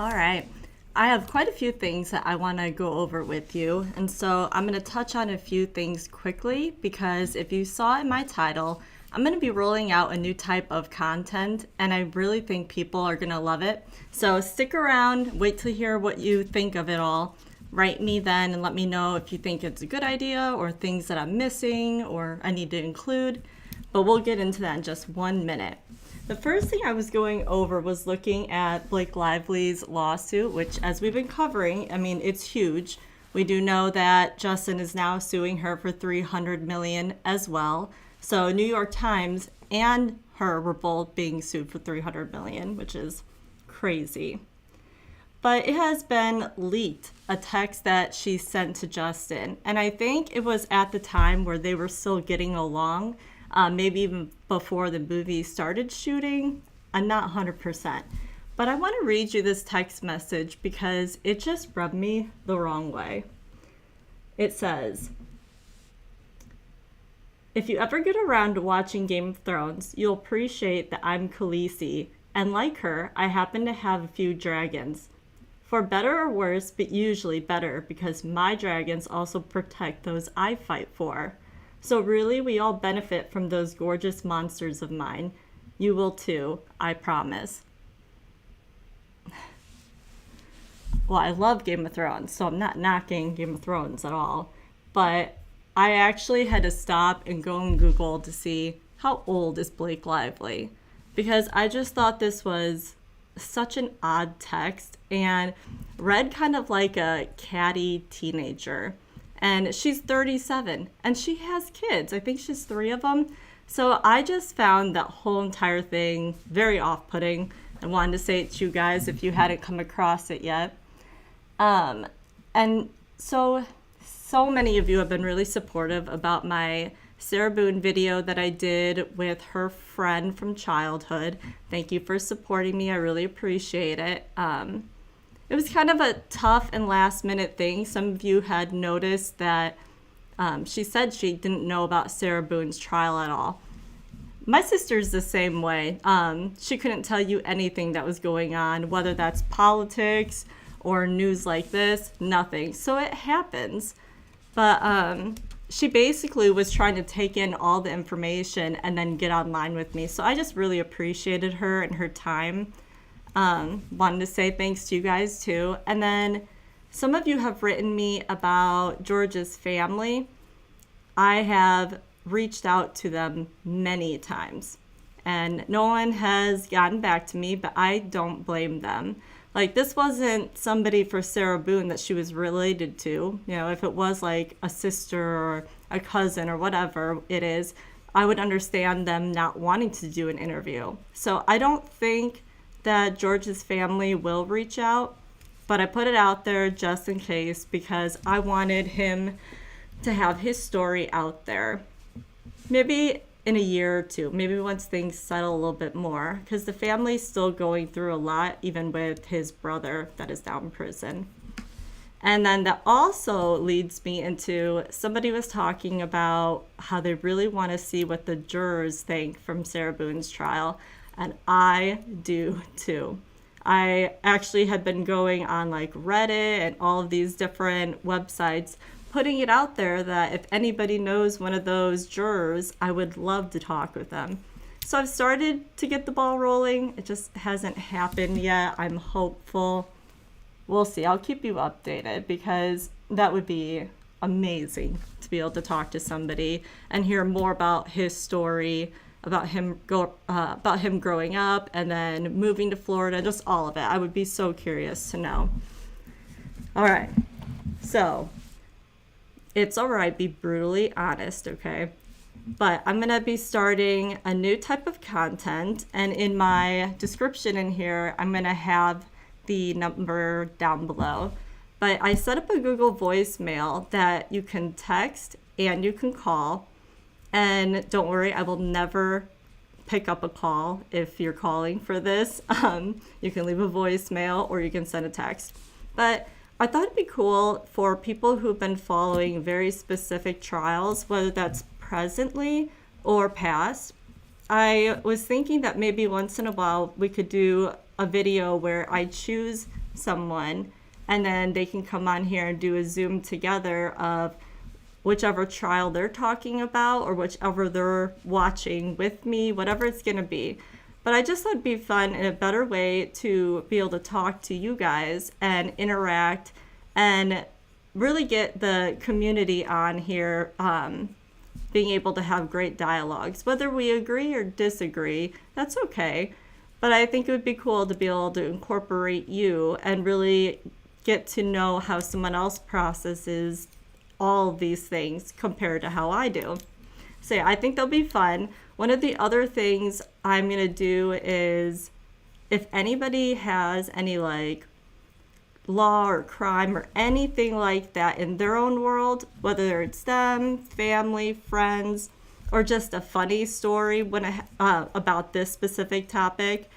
All right. I have quite a few things that I want to go over with you. And so I'm going to touch on a few things quickly because if you saw in my title, I'm going to be rolling out a new type of content and I really think people are going to love it. So stick around, wait to hear what you think of it all. Write me then and let me know if you think it's a good idea or things that I'm missing or I need to include. But we'll get into that in just 1 minute. The first thing I was going over was looking at Blake Lively's lawsuit, which as we've been covering, I mean, it's huge. We do know that Justin is now suing her for $300 million as well. So New York Times and her were both being sued for $300 million, which is crazy. But it has been leaked, a text that she sent to Justin. And I think it was at the time where they were still getting along. Maybe even before the movie started shooting. I'm not 100%. But I want to read you this text message because it just rubbed me the wrong way. It says, if you ever get around to watching Game of Thrones, you'll appreciate that I'm Khaleesi. And like her, I happen to have a few dragons. For better or worse, but usually better because my dragons also protect those I fight for. So really, we all benefit from those gorgeous monsters of mine. You will too, I promise. Well, I love Game of Thrones, so I'm not knocking Game of Thrones at all. But I actually had to stop and go and Google to see how old is Blake Lively. Because I just thought this was such an odd text and read kind of like a catty teenager. And she's 37 and she has kids. I think she's 3 of them. So I just found that whole entire thing very off-putting. I wanted to say it to you guys if you hadn't come across it yet. And so many of you have been really supportive about my Sarah Boone video that I did with her friend from childhood. Thank you for supporting me. I really appreciate it. It was kind of a tough and last minute thing. Some of you had noticed that she said she didn't know about Sarah Boone's trial at all. My sister's the same way. She couldn't tell you anything that was going on, whether that's politics or news like this, nothing. So it happens. But she basically was trying to take in all the information and then get online with me. So I just really appreciated her and her time. Wanted to say thanks to you guys too. And then some of you have written me about George's family. I have reached out to them many times and no one has gotten back to me, but I don't blame them. Like, this wasn't somebody for Sarah Boone that she was related to. You know, if it was like a sister or a cousin or whatever it is, I would understand them not wanting to do an interview. So I don't think that George's family will reach out, but I put it out there just in case because I wanted him to have his story out there. Maybe in a year or two, maybe once things settle a little bit more, because the family's still going through a lot, even with his brother that is now in prison. And then that also leads me into somebody was talking about how they really want to see what the jurors think from Sarah Boone's trial. And I do too. I actually had been going on like Reddit and all of these different websites, putting it out there that if anybody knows one of those jurors, I would love to talk with them. So I've started to get the ball rolling. It just hasn't happened yet. I'm hopeful. We'll see. I'll keep you updated because that would be amazing to be able to talk to somebody and hear more about his story, about him growing up and then moving to Florida, just all of it. I would be so curious to know. All right. So it's all right, be brutally honest, okay? But I'm going to be starting a new type of content. And in my description in here, I'm going to have the number down below. But I set up a Google voicemail that you can text and you can call. And don't worry, I will never pick up a call if you're calling for this. You can leave a voicemail or you can send a text. But I thought it'd be cool for people who've been following very specific trials, whether that's presently or past. I was thinking that maybe once in a while we could do a video where I choose someone, and then they can come on here and do a Zoom together of whichever trial they're talking about or whichever they're watching with me, whatever it's going to be. But I just thought it'd be fun and a better way to be able to talk to you guys and interact and really get the community on here, being able to have great dialogues. Whether we agree or disagree, that's okay. But I think it would be cool to be able to incorporate you and really get to know how someone else processes all of these things compared to how I do. So yeah, I think they'll be fun. One of the other things I'm going to do is if anybody has any like law or crime or anything like that in their own world, whether it's them, family, friends, or just a funny story about this specific topic,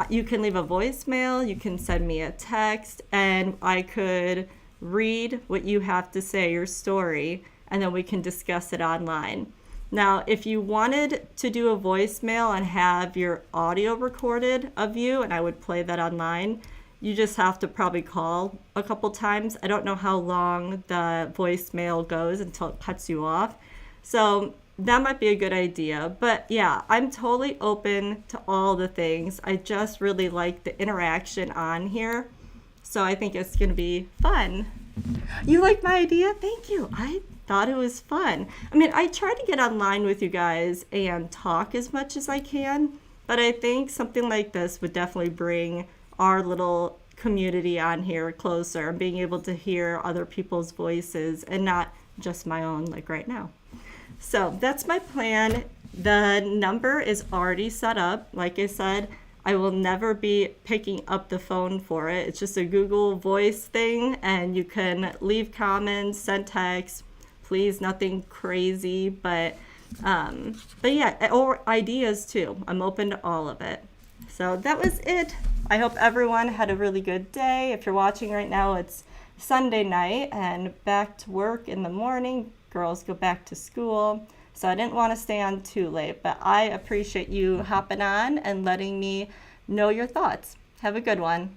you can leave a voicemail, you can send me a text, and I could read what you have to say, your story, and then we can discuss it online. Now, if you wanted to do a voicemail and have your audio recorded of you, and I would play that online, you just have to probably call a couple times. I don't know how long the voicemail goes until it cuts you off. So that might be a good idea. But yeah, I'm totally open to all the things. I just really like the interaction on here. So I think it's going to be fun. You like my idea? Thank you. I thought it was fun. I mean, I try to get online with you guys and talk as much as I can, but I think something like this would definitely bring our little community on here closer and being able to hear other people's voices and not just my own like right now. So that's my plan. The number is already set up. Like I said, I will never be picking up the phone for it. It's just a Google Voice thing, and you can leave comments, send texts. Please, nothing crazy, but yeah, or ideas too. I'm open to all of it. So that was it. I hope everyone had a really good day. If you're watching right now, it's Sunday night and back to work in the morning. Girls go back to school. So I didn't want to stay on too late, but I appreciate you hopping on and letting me know your thoughts. Have a good one.